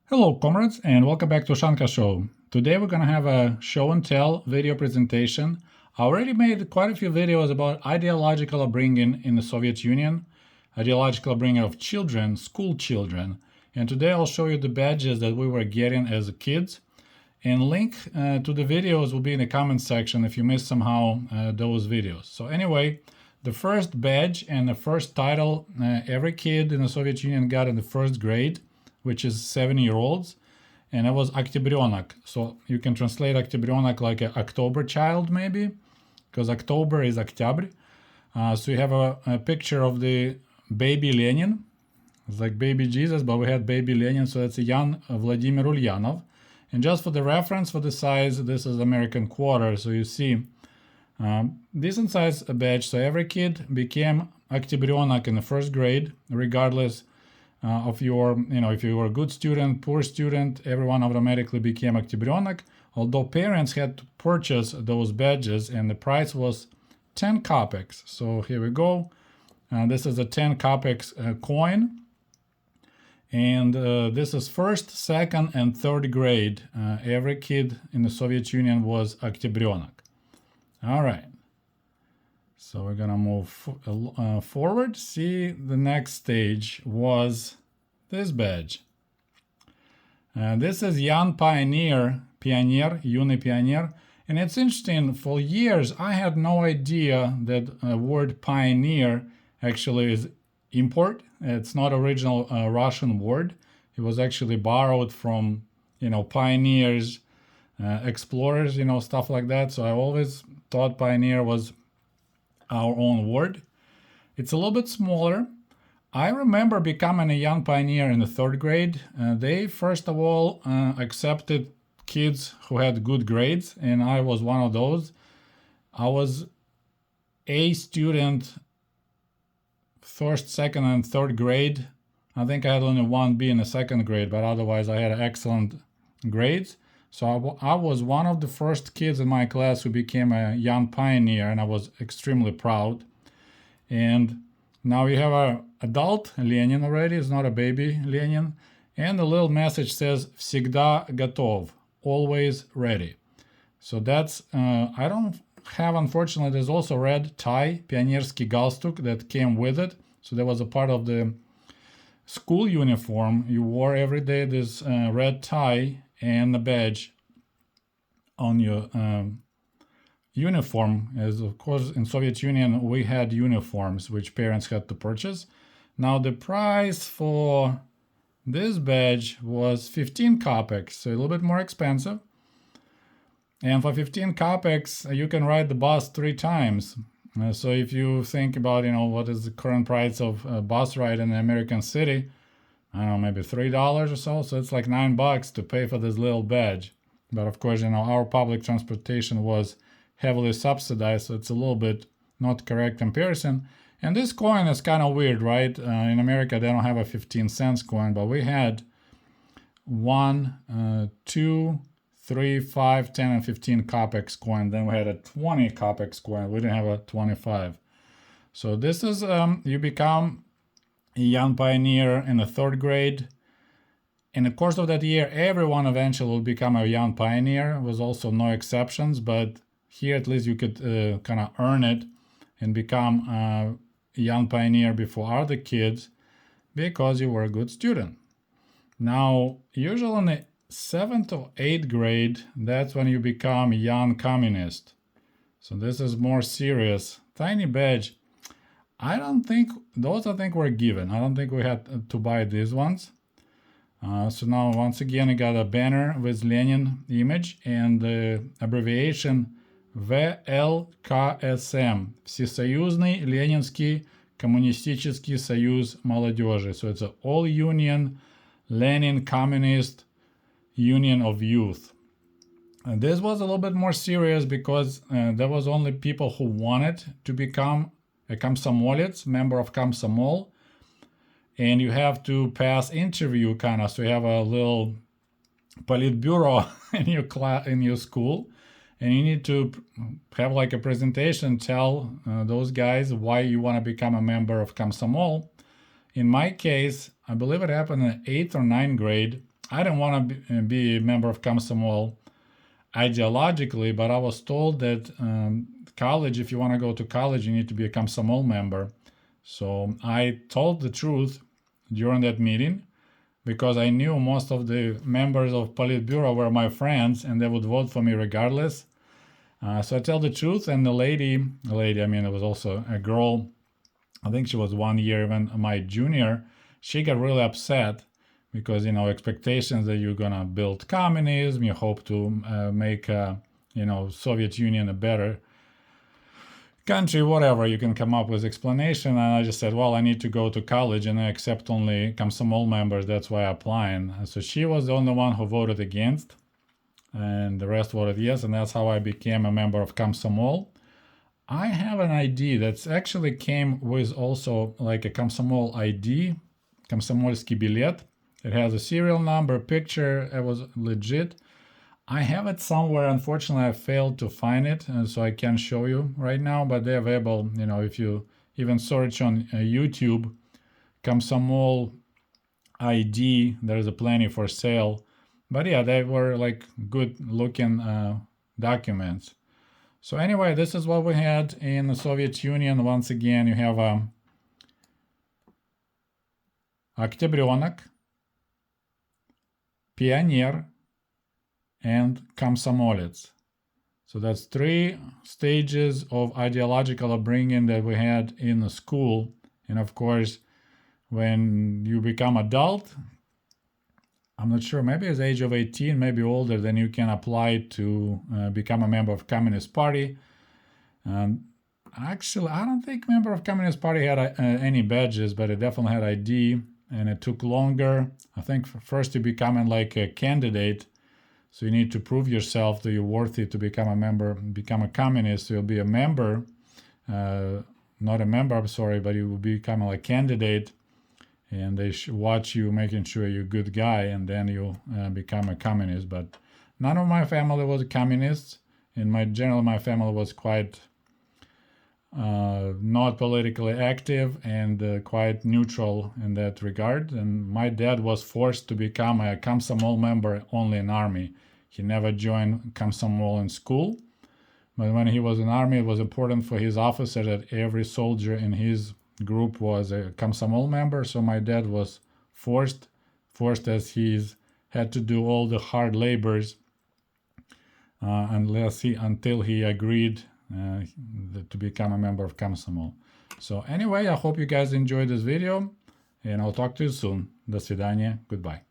Hello comrades and welcome back to Ushanka Show. Today we're gonna have a show and tell video presentation. I already made quite a few videos about ideological upbringing in the Soviet Union, ideological upbringing of children, school children, and today I'll show you the badges that we were getting as kids. And link to the videos will be in the comment section if you missed somehow those videos. So anyway, the first badge and the first title every kid in the Soviet Union got in the first grade, which is 7-year-olds, and it was Oktyabrenok. So you can translate Oktyabrenok like an October child maybe, because October is Oktyabr. So you have a picture of the baby Lenin. It's like baby Jesus, but we had baby Lenin, so that's a young Vladimir Ulyanov. And just for the reference for the size, this is American quarter, so you see decent size badge. So every kid became Oktyabrenok in the first grade, regardless of your, if you were a good student, poor student, everyone automatically became Oktyabrenok, although parents had to purchase those badges and the price was 10 kopecks. So here we go. This is a 10 kopecks coin. And this is first, second, and third grade. Every kid in the Soviet Union was Oktyabrenok. All right. So we're gonna move forward. See, the next stage was this badge. This is Young Pioneer, Юный Pioneer. And it's interesting, for years I had no idea that the word pioneer actually is import. It's not original Russian word. It was actually borrowed from, pioneers, explorers, stuff like that. So I always thought pioneer was our own word. It's a little bit smaller. I remember becoming a young pioneer in the third grade. They first of all accepted kids who had good grades, and I was one of those. I was A student first, second, and third grade. I think I had only one B in the second grade, but otherwise I had excellent grades. So I was one of the first kids in my class who became a young pioneer, and I was extremely proud. And now you have an adult Lenin already, it's not a baby Lenin. And the little message says, "Всегда готов," always ready. So that's, I don't have, unfortunately, there's also red tie, pionierский галстук, that came with it. So that was a part of the school uniform. You wore every day this red tie and the badge on your uniform. As of course in Soviet Union we had uniforms which parents had to purchase. Now the price for this badge was 15 kopecks, so a little bit more expensive. And for 15 kopecks you can ride the bus 3 times. So if you think about, what is the current price of a bus ride in an American city, I don't know, maybe $3 or so. So it's like $9 to pay for this little badge. But of course, our public transportation was heavily subsidized, so it's a little bit not correct comparison. And this coin is kind of weird, right? In America, they don't have a 15 cents coin, but we had 1, 2, 3, 5, 10, and 15 kopecks coin. Then we had a 20 kopecks coin. We didn't have a 25. So this is, you become a young pioneer in the third grade. In the course of that year, everyone eventually will become a young pioneer. There was also no exceptions, but here at least you could kind of earn it and become a young pioneer before other kids because you were a good student. Now, usually in the 7th or 8th grade, that's when you become a young communist. So this is more serious. Tiny badge. I think were given. I don't think we had to buy these ones. So now once again you got a banner with Lenin image and the abbreviation ВЛКСМ, Всесоюзный Ленинский Коммунистический Союз Молодежи. So it's an All Union Lenin Communist Union of Youth. And this was a little bit more serious because there was only people who wanted to become a komsomolets, member of Komsomol, and you have to pass interview kind of. So you have a little politburo in your school, and you need to have like a presentation, tell those guys why you want to become a member of Komsomol. In my case, I believe it happened in the 8th or 9th grade. I didn't want to be a member of Komsomol ideologically, but I was told that college, if you want to go to college, you need to be a Komsomol member. So I told the truth during that meeting, because I knew most of the members of Politburo were my friends and they would vote for me regardless. So I tell the truth, and the lady, I mean, it was also a girl, I think she was 1 year even my junior, she got really upset because, you know, expectations that you're gonna build communism, you hope to make, you know, Soviet Union a better country, whatever you can come up with explanation. And I just said, well, I need to go to college and I accept only Komsomol members, that's why I'm applying. And so she was the only one who voted against, and the rest voted yes, and that's how I became a member of Komsomol. I have an ID that's actually came with also like a Komsomol ID, Komsomolsky bilet. It has a serial number, picture, it was legit. I have it somewhere. Unfortunately, I failed to find it, and so I can't show you right now, but they're available. You know, if you even search on YouTube, Komsomol ID, there's a plenty for sale. But yeah, they were like good looking documents. So anyway, this is what we had in the Soviet Union. Once again, you have Oktyabrenok, Pioneer, and Komsomolets. So that's 3 stages of ideological upbringing that we had in the school. And of course, when you become adult, I'm not sure, maybe at the age of 18, maybe older, then you can apply to become a member of Communist Party. Actually, I don't think member of Communist Party had any badges, but it definitely had ID, and it took longer. I think first to becoming like a candidate, so you need to prove yourself that you're worthy to become a member, become a communist. So you'll be a member, not a member, I'm sorry, but you will become a candidate, and they watch you, making sure you're a good guy, and then you'll become a communist. But none of my family was communists. In my family was quite not politically active and quite neutral in that regard. And my dad was forced to become a Komsomol member only in army. He never joined Komsomol in school, but when he was in army, it was important for his officer that every soldier in his group was a Komsomol member. So my dad was forced as he's had to do all the hard labors until he agreed to become a member of Komsomol. So anyway, I hope you guys enjoyed this video, and I'll talk to you soon. До свидания. Goodbye.